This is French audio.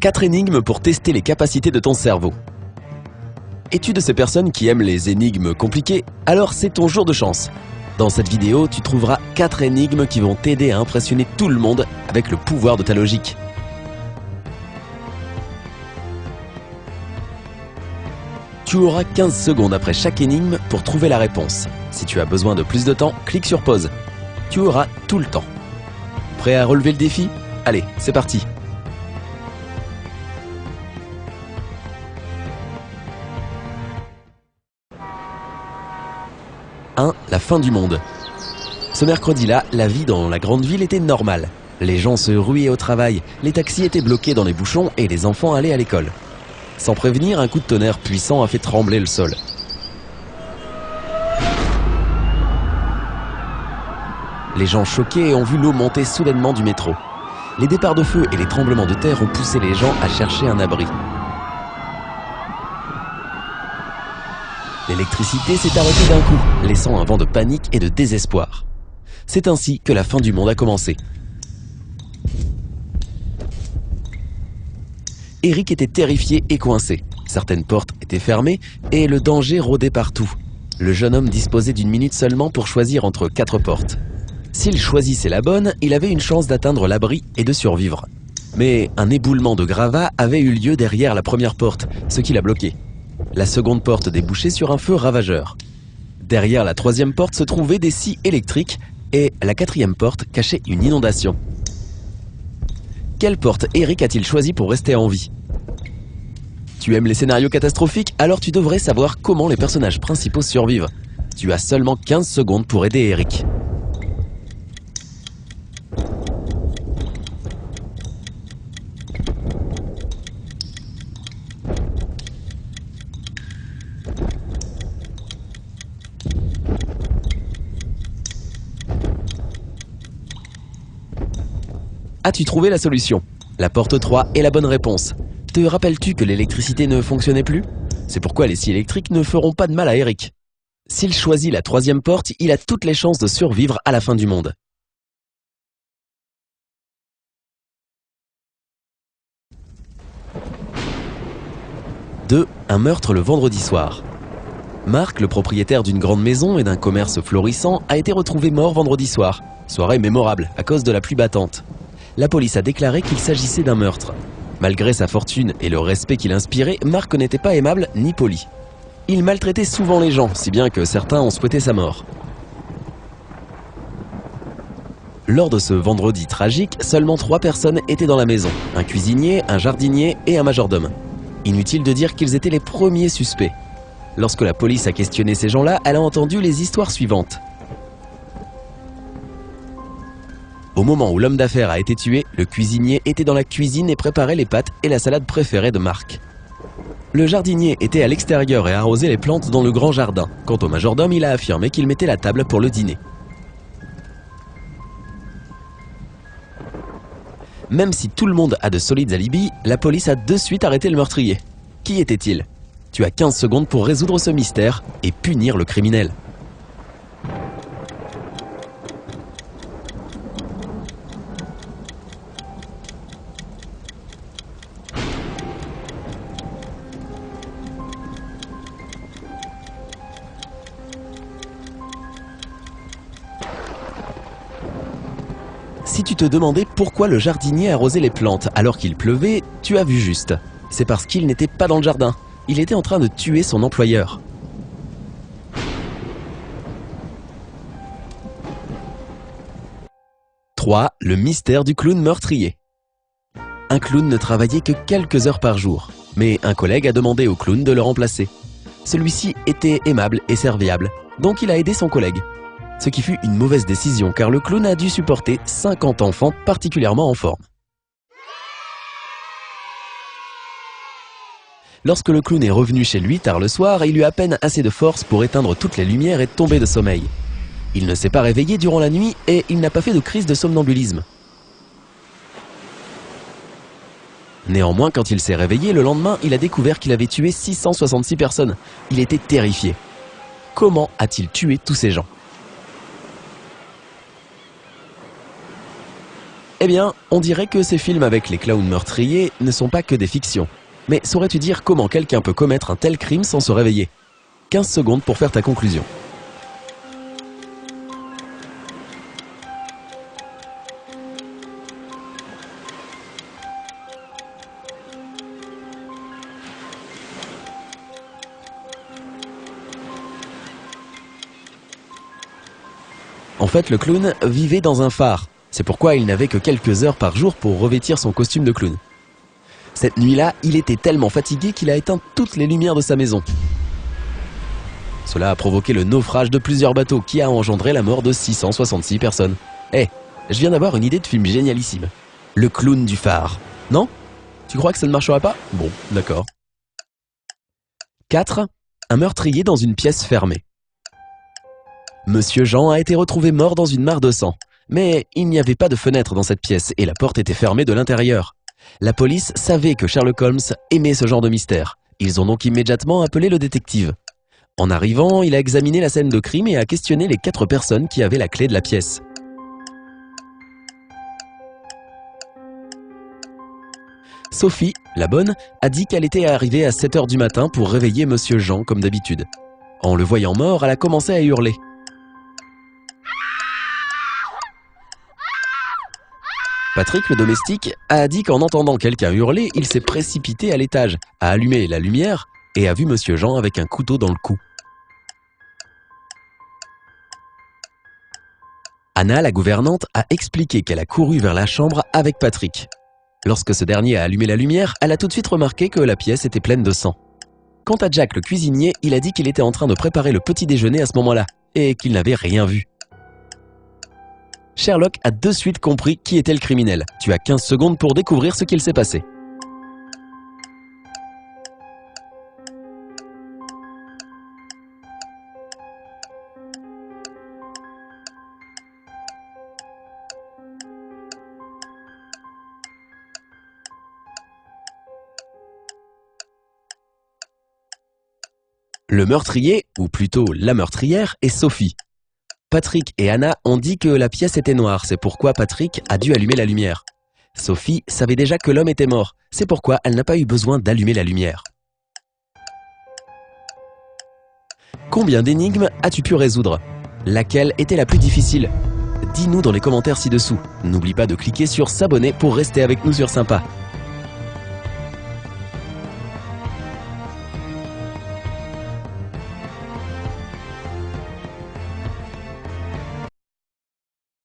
4 énigmes pour tester les capacités de ton cerveau. Es-tu de ces personnes qui aiment les énigmes compliquées? Alors c'est ton jour de chance. Dans cette vidéo, tu trouveras 4 énigmes qui vont t'aider à impressionner tout le monde avec le pouvoir de ta logique. Tu auras 15 secondes après chaque énigme pour trouver la réponse. Si tu as besoin de plus de temps, clique sur pause. Tu auras tout le temps. Prêt à relever le défi? Allez, c'est parti! La fin du monde. Ce mercredi-là, la vie dans la grande ville était normale. Les gens se ruaient au travail, les taxis étaient bloqués dans les bouchons et les enfants allaient à l'école. Sans prévenir, un coup de tonnerre puissant a fait trembler le sol. Les gens choqués ont vu l'eau monter soudainement du métro. Les départs de feu et les tremblements de terre ont poussé les gens à chercher un abri. L'électricité s'est arrêtée d'un coup, laissant un vent de panique et de désespoir. C'est ainsi que la fin du monde a commencé. Eric était terrifié et coincé. Certaines portes étaient fermées et le danger rôdait partout. Le jeune homme disposait d'une minute seulement pour choisir entre 4 portes. S'il choisissait la bonne, il avait une chance d'atteindre l'abri et de survivre. Mais un éboulement de gravats avait eu lieu derrière la première porte, ce qui l'a bloqué. La seconde porte débouchait sur un feu ravageur. Derrière la troisième porte se trouvaient des scies électriques et la quatrième porte cachait une inondation. Quelle porte Eric a-t-il choisi pour rester en vie? Tu aimes les scénarios catastrophiques? Alors tu devrais savoir comment les personnages principaux survivent. Tu as seulement 15 secondes pour aider Eric. As-tu trouvé la solution? La porte 3 est la bonne réponse. Te rappelles-tu que l'électricité ne fonctionnait plus? C'est pourquoi les scies électriques ne feront pas de mal à Eric. S'il choisit la troisième porte, il a toutes les chances de survivre à la fin du monde. Un meurtre le vendredi soir. Marc, le propriétaire d'une grande maison et d'un commerce florissant, a été retrouvé mort vendredi soir. Soirée mémorable à cause de la pluie battante. La police a déclaré qu'il s'agissait d'un meurtre. Malgré sa fortune et le respect qu'il inspirait, Marc n'était pas aimable ni poli. Il maltraitait souvent les gens, si bien que certains ont souhaité sa mort. Lors de ce vendredi tragique, seulement 3 personnes étaient dans la maison. Un cuisinier, un jardinier et un majordome. Inutile de dire qu'ils étaient les premiers suspects. Lorsque la police a questionné ces gens-là, elle a entendu les histoires suivantes. Au moment où l'homme d'affaires a été tué, le cuisinier était dans la cuisine et préparait les pâtes et la salade préférée de Marc. Le jardinier était à l'extérieur et arrosait les plantes dans le grand jardin. Quant au majordome, il a affirmé qu'il mettait la table pour le dîner. Même si tout le monde a de solides alibis, la police a de suite arrêté le meurtrier. Qui était-il? Tu as 15 secondes pour résoudre ce mystère et punir le criminel. Si tu te demandais pourquoi le jardinier arrosait les plantes alors qu'il pleuvait, tu as vu juste. C'est parce qu'il n'était pas dans le jardin. Il était en train de tuer son employeur. Le mystère du clown meurtrier. Un clown ne travaillait que quelques heures par jour, mais un collègue a demandé au clown de le remplacer. Celui-ci était aimable et serviable, donc il a aidé son collègue. Ce qui fut une mauvaise décision car le clown a dû supporter 50 enfants particulièrement en forme. Lorsque le clown est revenu chez lui tard le soir, il eut à peine assez de force pour éteindre toutes les lumières et tomber de sommeil. Il ne s'est pas réveillé durant la nuit et il n'a pas fait de crise de somnambulisme. Néanmoins, quand il s'est réveillé, le lendemain, il a découvert qu'il avait tué 666 personnes. Il était terrifié. Comment a-t-il tué tous ces gens? Eh bien, on dirait que ces films avec les clowns meurtriers ne sont pas que des fictions. Mais saurais-tu dire comment quelqu'un peut commettre un tel crime sans se réveiller? 15 secondes pour faire ta conclusion. En fait, le clown vivait dans un phare. C'est pourquoi il n'avait que quelques heures par jour pour revêtir son costume de clown. Cette nuit-là, il était tellement fatigué qu'il a éteint toutes les lumières de sa maison. Cela a provoqué le naufrage de plusieurs bateaux qui a engendré la mort de 666 personnes. Je viens d'avoir une idée de film génialissime. Le clown du phare. Non? Tu crois que ça ne marchera pas? Bon, d'accord. 4. Un meurtrier dans une pièce fermée. Monsieur Jean a été retrouvé mort dans une mare de sang. Mais il n'y avait pas de fenêtre dans cette pièce et la porte était fermée de l'intérieur. La police savait que Sherlock Holmes aimait ce genre de mystère. Ils ont donc immédiatement appelé le détective. En arrivant, il a examiné la scène de crime et a questionné les 4 personnes qui avaient la clé de la pièce. Sophie, la bonne, a dit qu'elle était arrivée à 7 h du matin pour réveiller Monsieur Jean comme d'habitude. En le voyant mort, elle a commencé à hurler. Patrick, le domestique, a dit qu'en entendant quelqu'un hurler, il s'est précipité à l'étage, a allumé la lumière et a vu Monsieur Jean avec un couteau dans le cou. Anna, la gouvernante, a expliqué qu'elle a couru vers la chambre avec Patrick. Lorsque ce dernier a allumé la lumière, elle a tout de suite remarqué que la pièce était pleine de sang. Quant à Jack, le cuisinier, il a dit qu'il était en train de préparer le petit déjeuner à ce moment-là et qu'il n'avait rien vu. Sherlock a de suite compris qui était le criminel. Tu as 15 secondes pour découvrir ce qu'il s'est passé. Le meurtrier, ou plutôt la meurtrière, est Sophie. Patrick et Anna ont dit que la pièce était noire, c'est pourquoi Patrick a dû allumer la lumière. Sophie savait déjà que l'homme était mort, c'est pourquoi elle n'a pas eu besoin d'allumer la lumière. Combien d'énigmes as-tu pu résoudre? Laquelle était la plus difficile? Dis-nous dans les commentaires ci-dessous. N'oublie pas de cliquer sur s'abonner pour rester avec nous sur Sympa.